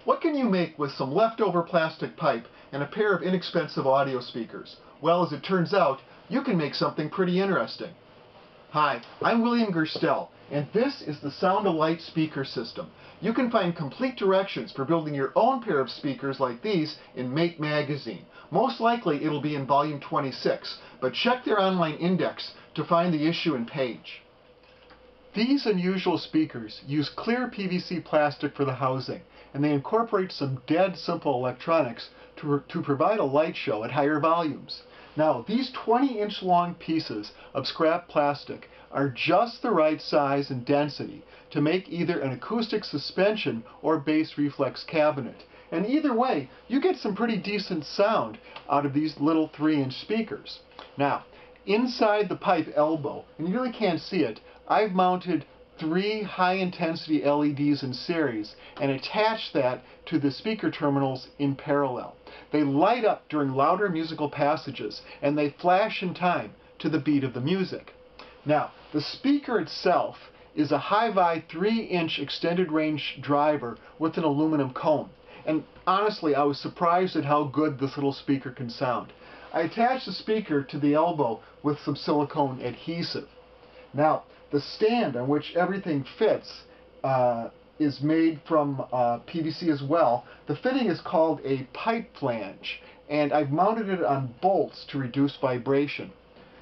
What can you make with some leftover plastic pipe and a pair of inexpensive audio speakers? Well, as it turns out, you can make something pretty interesting. Hi, I'm William Gerstel, and this is the Sound-A-Lite speaker system. You can find complete directions for building your own pair of speakers like these in Make magazine. Most likely it'll be in volume 26, but check their online index to find the issue and page. These unusual speakers use clear PVC plastic for the housing, and they incorporate some dead simple electronics to provide a light show at higher volumes. Now, these 20-inch long pieces of scrap plastic are just the right size and density to make either an acoustic suspension or bass reflex cabinet. And either way, you get some pretty decent sound out of these little 3-inch speakers. Now, inside the pipe elbow, and you really can't see it, I've mounted 3 high-intensity LEDs in series and attached that to the speaker terminals in parallel. They light up during louder musical passages, and they flash in time to the beat of the music. Now, the speaker itself is a Hi-Vi 3-inch extended range driver with an aluminum cone. And honestly, I was surprised at how good this little speaker can sound. I attached the speaker to the elbow with some silicone adhesive. Now, the stand on which everything fits is made from PVC as well. The fitting is called a pipe flange, and I've mounted it on bolts to reduce vibration.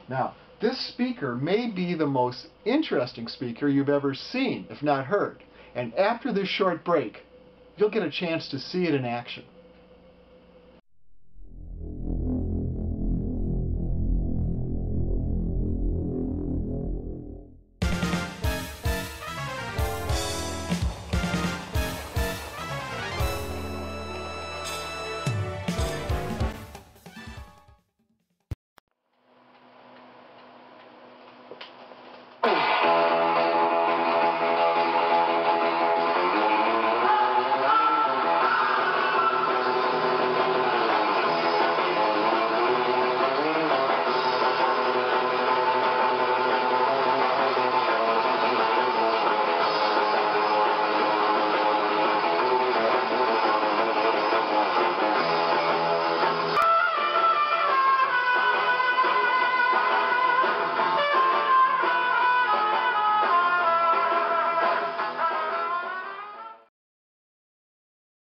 Now, this speaker may be the most interesting speaker you've ever seen, if not heard. And after this short break, you'll get a chance to see it in action.